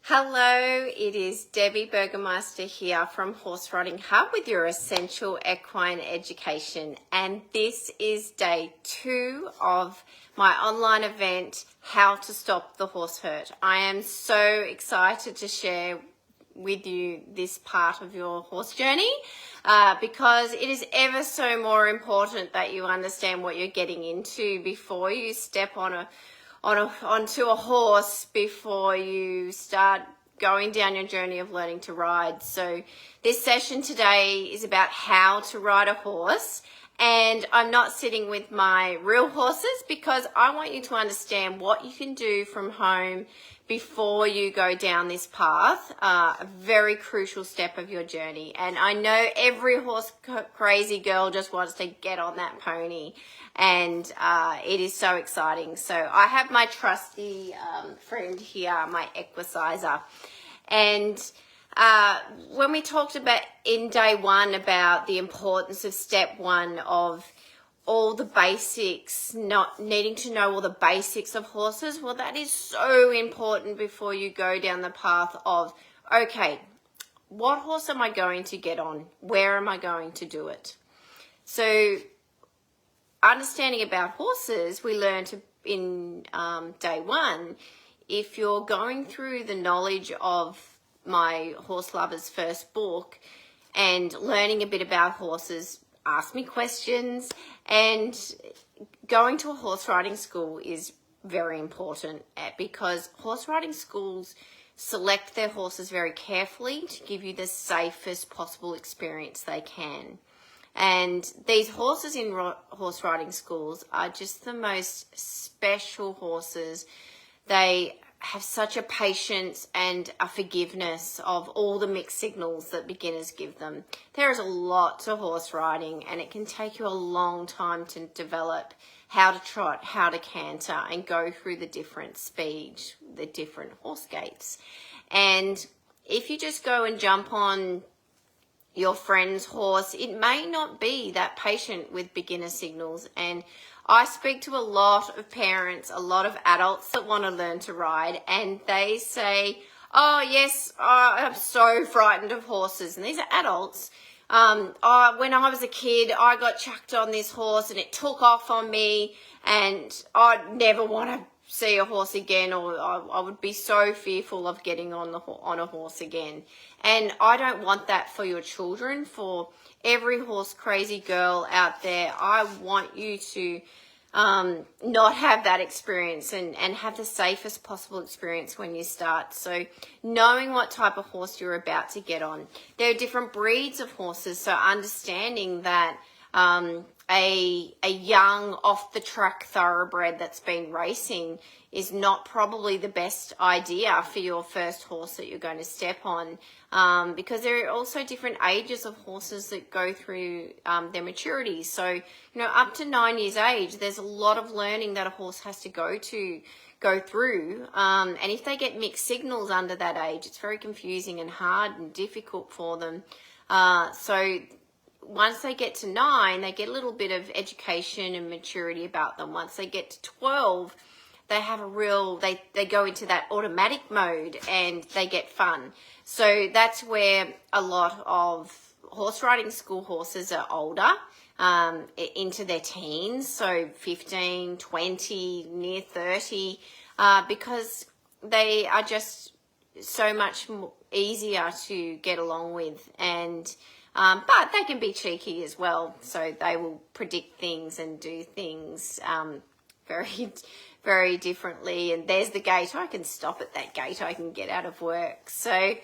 Hello, it is Debbie Burgermeister here from Horse Riding Hub with your essential equine education, and this is day 2 of my online event, How to Stop the Horse Hurt. I am so excited to share with you this part of your horse journey because it is ever so more important that you understand what you're getting into before you step onto a horse, before you start going down your journey of learning to ride. So this session today is about how to ride a horse, and I'm not sitting with my real horses because I want you to understand what you can do from home before you go down this path, a very crucial step of your journey. And I know every horse crazy girl just wants to get on that pony, and it is so exciting. So I have my trusty friend here, my equicizer, and when we talked about in day 1 about the importance of step 1 of all the basics, not needing to know all the basics of horses, well, that is so important before you go down the path of, okay, what horse am I going to get on? Where am I going to do it? So understanding about horses, we learned in day 1, if you're going through the knowledge of my Horse Lover's first book and learning a bit about horses, ask me questions. And going to a horse riding school is very important because horse riding schools select their horses very carefully to give you the safest possible experience they can. And these horses in horse riding schools are just the most special horses. They have such a patience and a forgiveness of all the mixed signals that beginners give them. There is a lot to horse riding, and it can take you a long time to develop how to trot, how to canter, and go through the different speeds, the different horse gaits. And if you just go and jump on your friend's horse, it may not be that patient with beginner signals. And I speak to a lot of parents, a lot of adults that want to learn to ride, and they say, oh yes, I'm so frightened of horses. And these are adults. When I was a kid, I got chucked on this horse and it took off on me, and I'd never want to see a horse again, or I would be so fearful of getting on a horse again. And I don't want that for your children, for every horse crazy girl out there. I want you to not have that experience and have the safest possible experience when you start. So knowing what type of horse you're about to get on. There are different breeds of horses, so understanding that a young off-the-track thoroughbred that's been racing is not probably the best idea for your first horse that you're going to step on, because there are also different ages of horses that go through their maturity. So, up to 9 years age, there's a lot of learning that a horse has to go through. And if they get mixed signals under that age, it's very confusing and hard and difficult for them. So once they get to 9, they get a little bit of education and maturity about them. Once they get to 12, they have they go into that automatic mode and they get fun. So that's where a lot of horse riding school horses are older, into their teens, so 15, 20, near 30, because they are just so much easier to get along with. And but they can be cheeky as well, so they will predict things and do things very, very differently. And there's the gate. I can stop at that gate. I can get out of work. So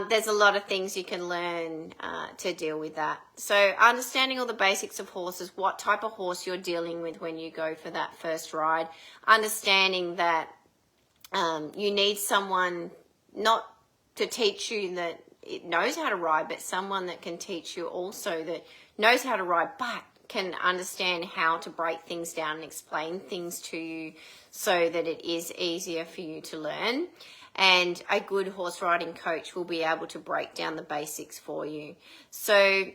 there's a lot of things you can learn to deal with that. So understanding all the basics of horses, what type of horse you're dealing with when you go for that first ride, understanding that you need someone not to teach you that it knows how to ride, but someone that can teach you also that knows how to ride, but can understand how to break things down and explain things to you so that it is easier for you to learn. And a good horse riding coach will be able to break down the basics for you. So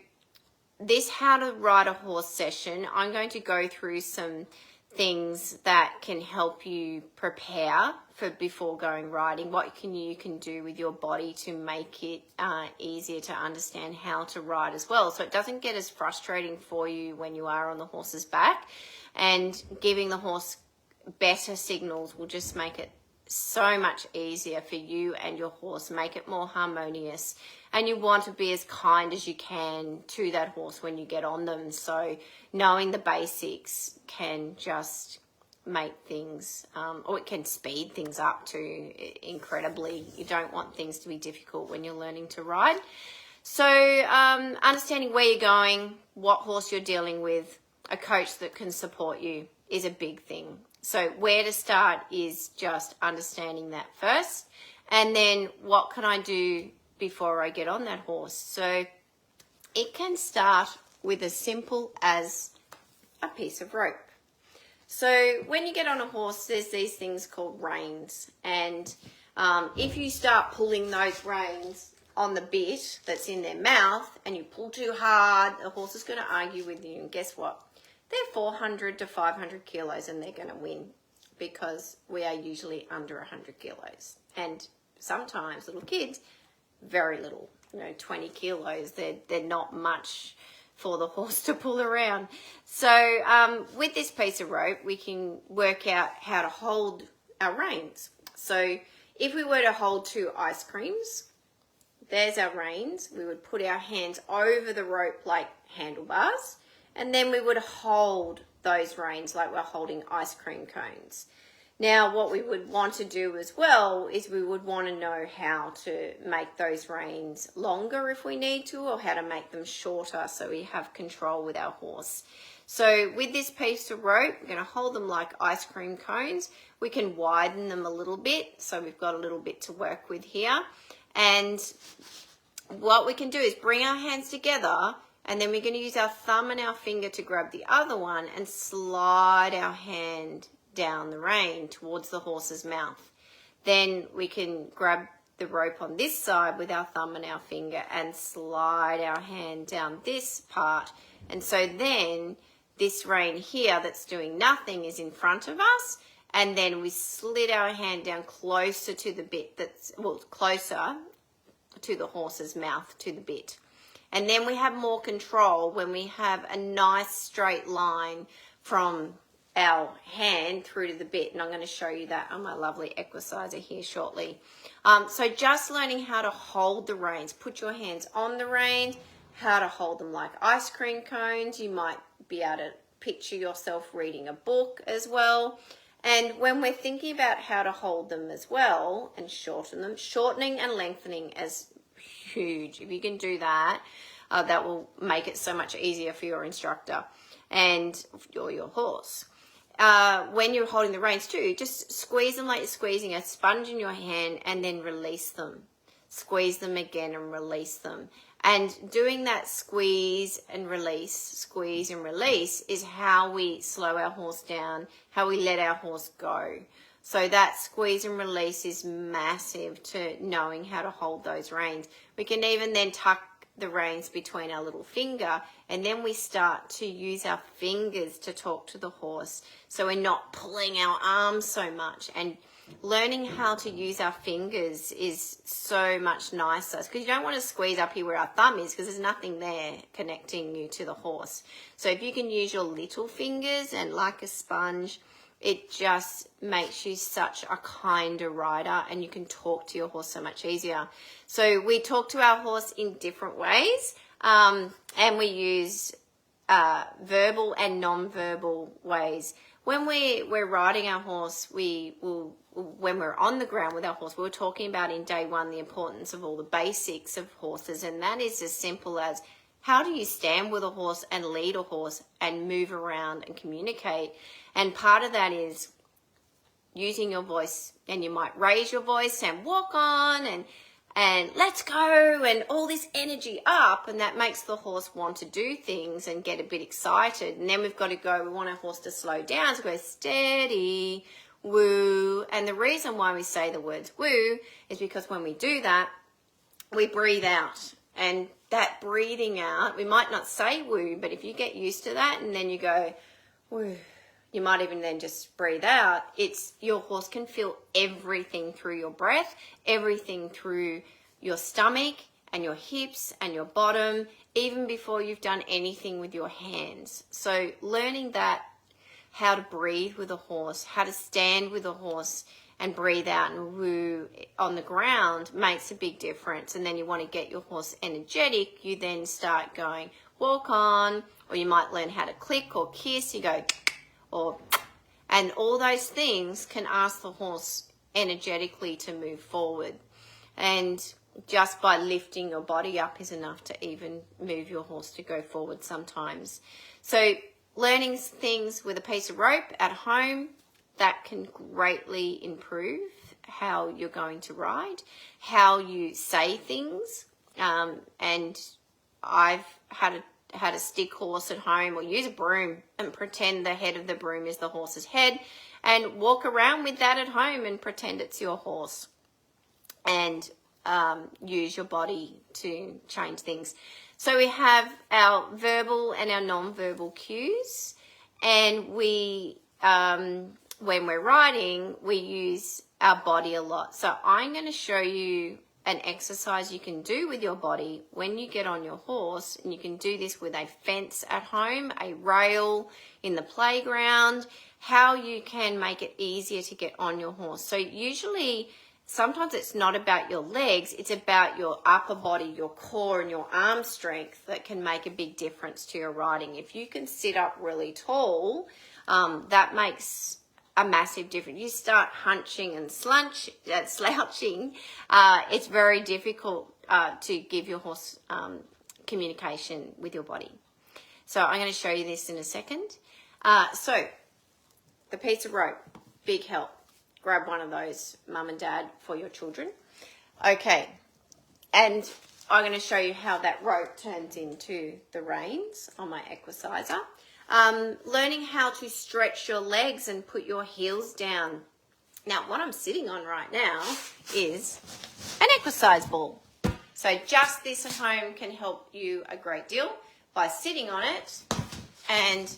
this how to ride a horse session, I'm going to go through some things that can help you prepare for before going riding, what you can do with your body to make it easier to understand how to ride as well, so it doesn't get as frustrating for you when you are on the horse's back. And giving the horse better signals will just make it so much easier for you and your horse, make it more harmonious. And you want to be as kind as you can to that horse when you get on them. So knowing the basics can just make things, or it can speed things up too incredibly. You don't want things to be difficult when you're learning to ride. So understanding where you're going, what horse you're dealing with, a coach that can support you is a big thing. So where to start is just understanding that first. And then what can I do before I get on that horse? So it can start with as simple as a piece of rope. So when you get on a horse, there's these things called reins. And if you start pulling those reins on the bit that's in their mouth and you pull too hard, the horse is going to argue with you. And guess what? They're 400 to 500 kilos and they're going to win, because we are usually under 100 kilos. And sometimes little kids, very little, 20 kilos, they're not much for the horse to pull around. So with this piece of rope, we can work out how to hold our reins. So if we were to hold 2 ice creams, there's our reins. We would put our hands over the rope like handlebars, and then we would hold those reins like we're holding ice cream cones. Now, what we would want to do as well is we would want to know how to make those reins longer if we need to, or how to make them shorter so we have control with our horse. So with this piece of rope, we're going to hold them like ice cream cones. We can widen them a little bit, so we've got a little bit to work with here. And what we can do is bring our hands together, and then we're going to use our thumb and our finger to grab the other one and slide our hand down the rein towards the horse's mouth. Then we can grab the rope on this side with our thumb and our finger and slide our hand down this part. And so then this rein here that's doing nothing is in front of us, and then we slid our hand down closer to the bit that's, well, closer to the horse's mouth, to the bit. And then we have more control when we have a nice straight line from our hand through to the bit. And I'm going to show you that on my lovely equicizer here shortly. So just learning how to hold the reins, put your hands on the reins, how to hold them like ice cream cones. You might be able to picture yourself reading a book as well. And when we're thinking about how to hold them as well and shorten them, shortening and lengthening is huge. If you can do that, that will make it so much easier for your instructor and your horse. When you're holding the reins too, just squeeze them like you're squeezing a sponge in your hand, and then release them. Squeeze them again and release them. And doing that squeeze and release is how we slow our horse down, how we let our horse go. So that squeeze and release is massive to knowing how to hold those reins. We can even then tuck the reins between our little finger, and then we start to use our fingers to talk to the horse, so we're not pulling our arms so much. And learning how to use our fingers is so much nicer, because you don't want to squeeze up here where our thumb is, because there's nothing there connecting you to the horse. So if you can use your little fingers and like a sponge, it just makes you such a kinder rider, and you can talk to your horse so much easier. So we talk to our horse in different ways, and we use verbal and non-verbal ways. When we're riding our horse, when we're on the ground with our horse, we were talking about in day one the importance of all the basics of horses, and that is as simple as, how do you stand with a horse and lead a horse and move around and communicate? And part of that is using your voice, and you might raise your voice and walk on and let's go, and all this energy up, and that makes the horse want to do things and get a bit excited. And then we've got to go, we want our horse to slow down, so go steady, woo. And the reason why we say the words woo is because when we do that, we breathe out. And that breathing out, we might not say woo, but if you get used to that and then you go woo, you might even then just breathe out. It's your horse can feel everything through your breath, everything through your stomach and your hips and your bottom, even before you've done anything with your hands. So learning that, how to breathe with a horse, how to stand with a horse and breathe out and woo on the ground makes a big difference. And then you want to get your horse energetic, you then start going walk on, or you might learn how to click or kiss, you go and all those things can ask the horse energetically to move forward. And just by lifting your body up is enough to even move your horse to go forward sometimes. So learning things with a piece of rope at home, that can greatly improve how you're going to ride, how you say things. And I've had a stick horse at home, or use a broom and pretend the head of the broom is the horse's head, and walk around with that at home and pretend it's your horse, and use your body to change things. So we have our verbal and our non-verbal cues, and we when we're riding, we use our body a lot. So I'm going to show you an exercise you can do with your body when you get on your horse, and you can do this with a fence at home, a rail in the playground, how you can make it easier to get on your horse. So usually, sometimes it's not about your legs, it's about your upper body, your core and your arm strength that can make a big difference to your riding. If you can sit up really tall, that makes a massive difference. You start hunching and slouching, it's very difficult to give your horse communication with your body. So I'm going to show you this in a second. So the piece of rope, big help. Grab one of those, mum and dad, for your children. Okay, and I'm going to show you how that rope turns into the reins on my equicizer. Learning how to stretch your legs and put your heels down. Now, what I'm sitting on right now is an exercise ball. So just this at home can help you a great deal by sitting on it and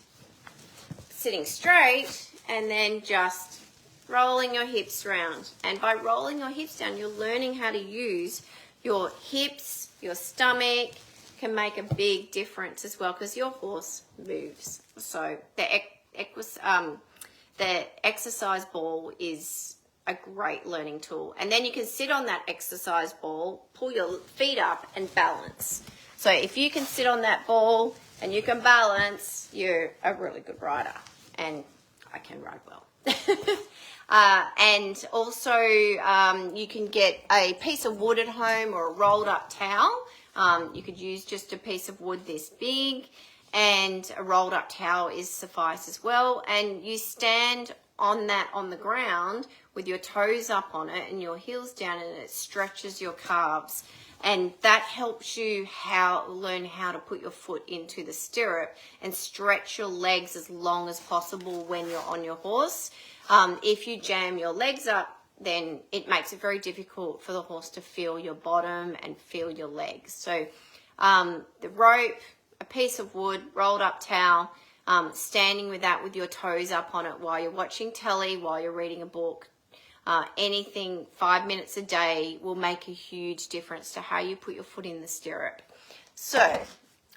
sitting straight, and then just rolling your hips round. And by rolling your hips down, you're learning how to use your hips, your stomach, can make a big difference as well, because your horse moves. So the exercise ball is a great learning tool. And then you can sit on that exercise ball, pull your feet up and balance. So if you can sit on that ball and you can balance, you're a really good rider. And I can ride well. And also you can get a piece of wood at home or a rolled up towel. You could use just a piece of wood this big, and a rolled up towel is suffice as well. And you stand on that on the ground with your toes up on it and your heels down, and it stretches your calves. And that helps you learn how to put your foot into the stirrup and stretch your legs as long as possible when you're on your horse. If you jam your legs up, then it makes it very difficult for the horse to feel your bottom and feel your legs. So the rope, a piece of wood, rolled up towel, standing with that with your toes up on it while you're watching telly, while you're reading a book. Anything 5 minutes a day will make a huge difference to how you put your foot in the stirrup. So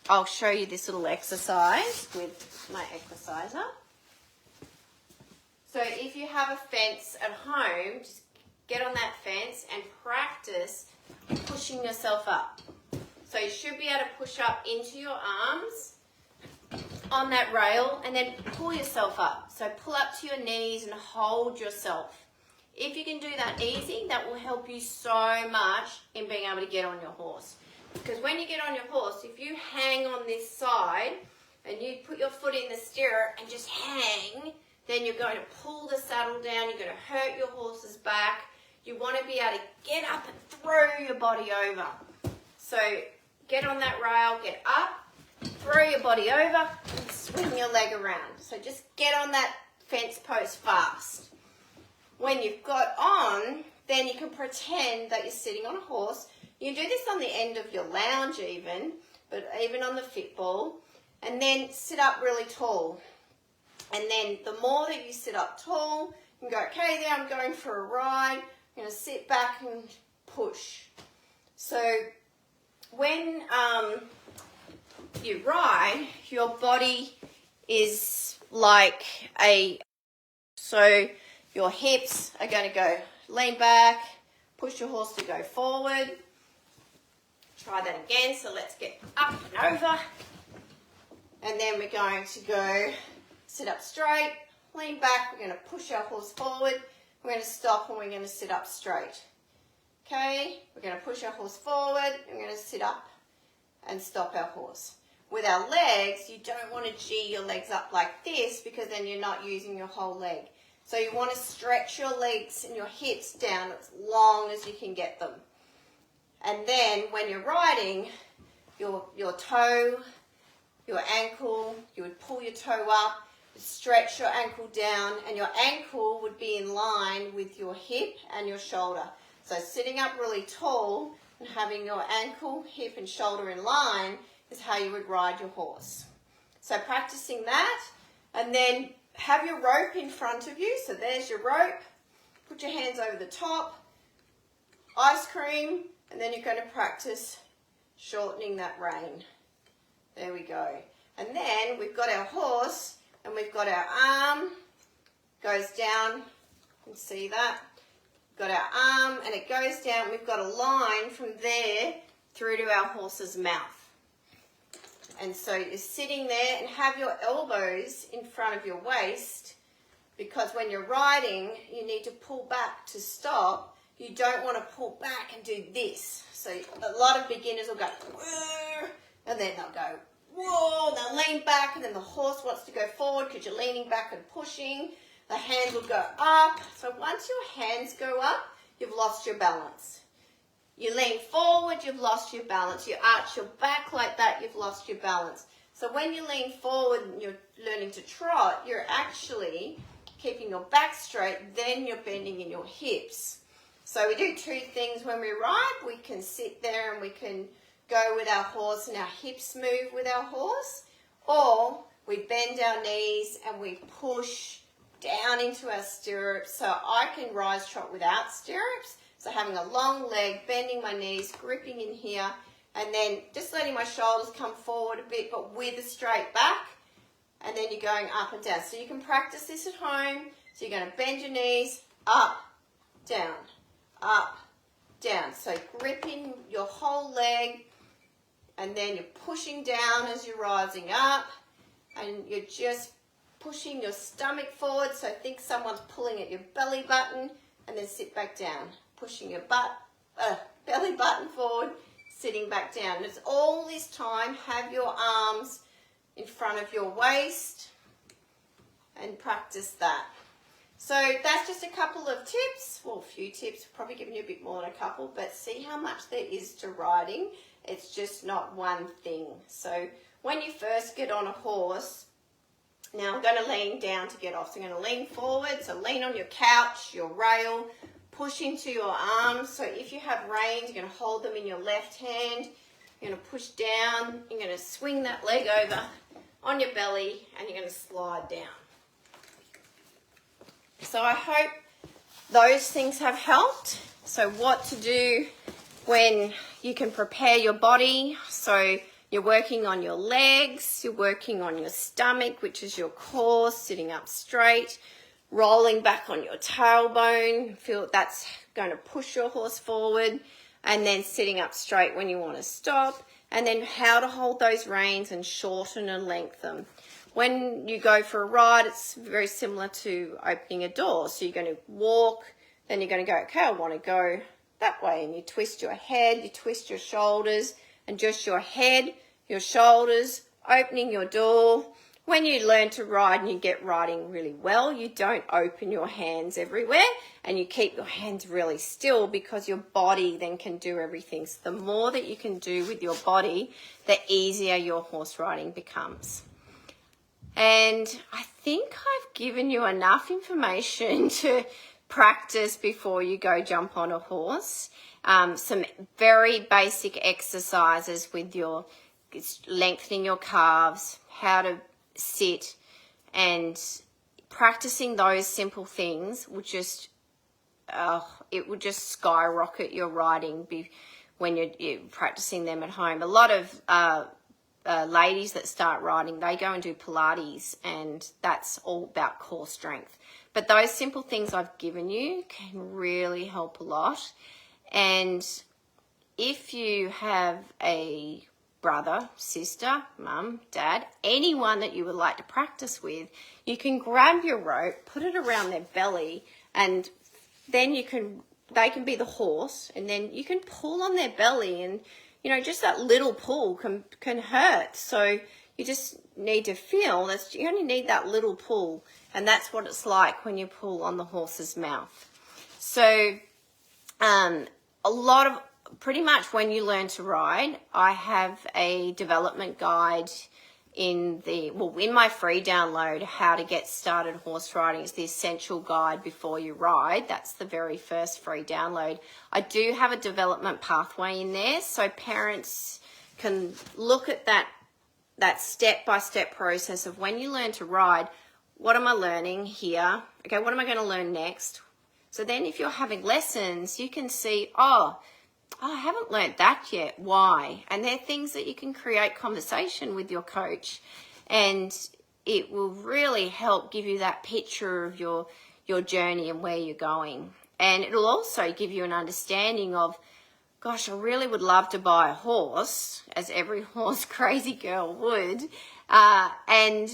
I'll show you this little exercise with my equicizer. So if you have a fence at home, just get on that fence and practice pushing yourself up. So you should be able to push up into your arms on that rail and then pull yourself up. So pull up to your knees and hold yourself. If you can do that easy, that will help you so much in being able to get on your horse. Because when you get on your horse, if you hang on this side and you put your foot in the stirrup and just hang, then you're going to pull the saddle down, you're going to hurt your horse's back. You want to be able to get up and throw your body over. So get on that rail, get up, throw your body over, and swing your leg around. So just get on that fence post fast. When you've got on, then you can pretend that you're sitting on a horse. You can do this on the end of your lounge even, but even on the fit ball. And then sit up really tall. And then the more that you sit up tall, you can go, okay, there I'm going for a ride. I'm going to sit back and push. So when you ride, your body is like so your hips are going to go lean back, push your horse to go forward. Try that again. So let's get up and over. And then we're going to go sit up straight, lean back. We're going to push our horse forward. We're going to stop and we're going to sit up straight. Okay, we're going to push our horse forward. We're going to sit up and stop our horse. With our legs, you don't want to G your legs up like this because then you're not using your whole leg. So you want to stretch your legs and your hips down as long as you can get them. And then when you're riding, your toe, your ankle, you would pull your toe up, stretch your ankle down, and your ankle would be in line with your hip and your shoulder. So sitting up really tall and having your ankle, hip, and shoulder in line is how you would ride your horse. So practicing that, and then have your rope in front of you. So there's your rope. Put your hands over the top. Ice cream, and then you're going to practice shortening that rein. There we go. And then we've got our horse, and we've got our arm, goes down, you can see that. Got our arm and it goes down. We've got a line from there through to our horse's mouth. And so you're sitting there and have your elbows in front of your waist, because when you're riding, you need to pull back to stop. You don't want to pull back and do this. So a lot of beginners will go, and then they'll go, whoa, they'll lean back, and then the horse wants to go forward because you're leaning back and pushing. The hands will go up. So once your hands go up, you've lost your balance. You lean forward, you've lost your balance. You arch your back like that, you've lost your balance. So when you lean forward and you're learning to trot, you're actually keeping your back straight, then you're bending in your hips. So we do two things when we ride. We can sit there and we can go with our horse and our hips move with our horse, or we bend our knees and we push down into our stirrups. So I can rise trot without stirrups. So having a long leg, bending my knees, gripping in here, and then just letting my shoulders come forward a bit, but with a straight back. And then you're going up and down. So you can practice this at home. So you're going to bend your knees, up, down, up, down. So gripping your whole leg, and then you're pushing down as you're rising up, and you're just pushing your stomach forward. So think someone's pulling at your belly button, and then sit back down. Pushing your belly button forward, sitting back down. And it's all this time, have your arms in front of your waist and practice that. So that's just a couple of tips, well, a few tips, probably giving you a bit more than a couple, but see how much there is to riding. It's just not one thing. So when you first get on a horse, now I'm going to lean down to get off. So I'm going to lean forward, so lean on your couch, your rail, push into your arms. So if you have reins, you're going to hold them in your left hand. You're going to push down. You're going to swing that leg over on your belly, and you're going to slide down. So I hope those things have helped. So what to do when you can prepare your body. So you're working on your legs, you're working on your stomach, which is your core, sitting up straight, rolling back on your tailbone. Feel that's going to push your horse forward, and then sitting up straight when you want to stop, and then how to hold those reins and shorten and lengthen them. When you go for a ride, it's very similar to opening a door. So you're going to walk, then you're going to go, okay, I want to go that way, and you twist your head, you twist your shoulders, and just your head, your shoulders, opening your door. When you learn to ride and you get riding really well, you don't open your hands everywhere, and you keep your hands really still, because your body then can do everything. So the more that you can do with your body, the easier your horse riding becomes. And I think I've given you enough information to practice before you go jump on a horse. Some very basic exercises with your lengthening your calves, how to sit, And practicing those simple things would just, it would just skyrocket your riding when you're practicing them at home. A lot of ladies that start riding, they go and do Pilates, and that's all about core strength. But those simple things I've given you can really help a lot. And if you have a brother, sister, mum, dad, anyone that you would like to practice with, you can grab your rope, put it around their belly, and then they can be the horse, and then you can pull on their belly, and just that little pull can hurt. So you just need to feel that you only need that little pull, and that's what it's like when you pull on the horse's mouth. So pretty much when you learn to ride, I have a development guide in my free download, How to Get Started Horse Riding. It's the essential guide before you ride. That's the very first free download. I do have a development pathway in there, so parents can look at that step-by-step process of when you learn to ride. What am I learning here? Okay, what am I going to learn next? So then if you're having lessons, you can see, I haven't learnt that yet. Why? And they're things that you can create conversation with your coach, and it will really help give you that picture of your journey and where you're going. And it'll also give you an understanding of, gosh, I really would love to buy a horse, as every horse crazy girl would. And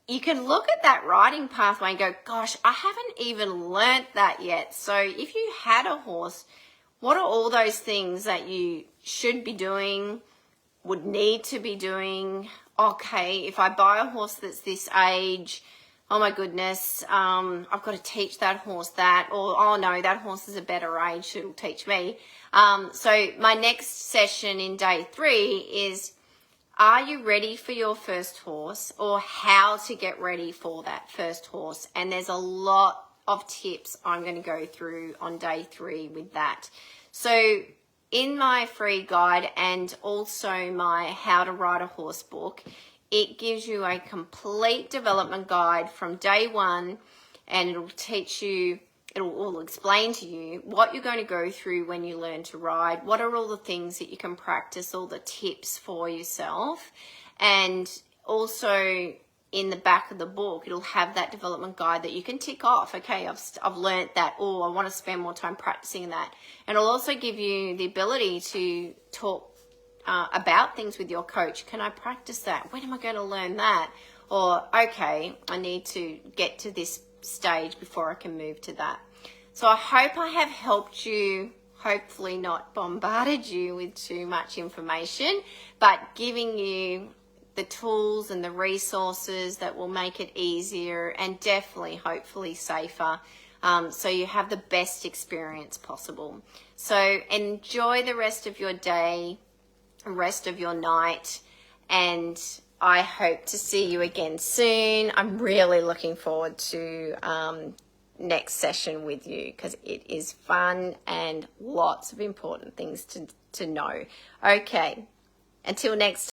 you can look at that riding pathway and go, gosh, I haven't even learnt that yet. So if you had a horse, what are all those things that you should be doing, would need to be doing? Okay, if I buy a horse that's this age, oh my goodness, I've got to teach that horse that, or oh no, that horse is a better age, it'll teach me. So my next session in day 3 is, are you ready for your first horse, or how to get ready for that first horse? And there's a lot of tips I'm going to go through on day 3 with that. So in my free guide, and also my How to Ride a Horse book, it gives you a complete development guide from day 1, and it'll explain to you what you're going to go through when you learn to ride, what are all the things that you can practice, all the tips for yourself. And also in the back of the book, it'll have that development guide that you can tick off. Okay, I've learnt that, or I want to spend more time practicing that. And it'll also give you the ability to talk about things with your coach. Can I practice that? When am I going to learn that? Or, okay, I need to get to this stage before I can move to that. So I hope I have helped you, hopefully not bombarded you with too much information, but giving you the tools and the resources that will make it easier and definitely, hopefully, safer, so you have the best experience possible. So enjoy the rest of your day, rest of your night, and I hope to see you again soon. I'm really looking forward to next session with you, because it is fun and lots of important things to know. Okay, until next time.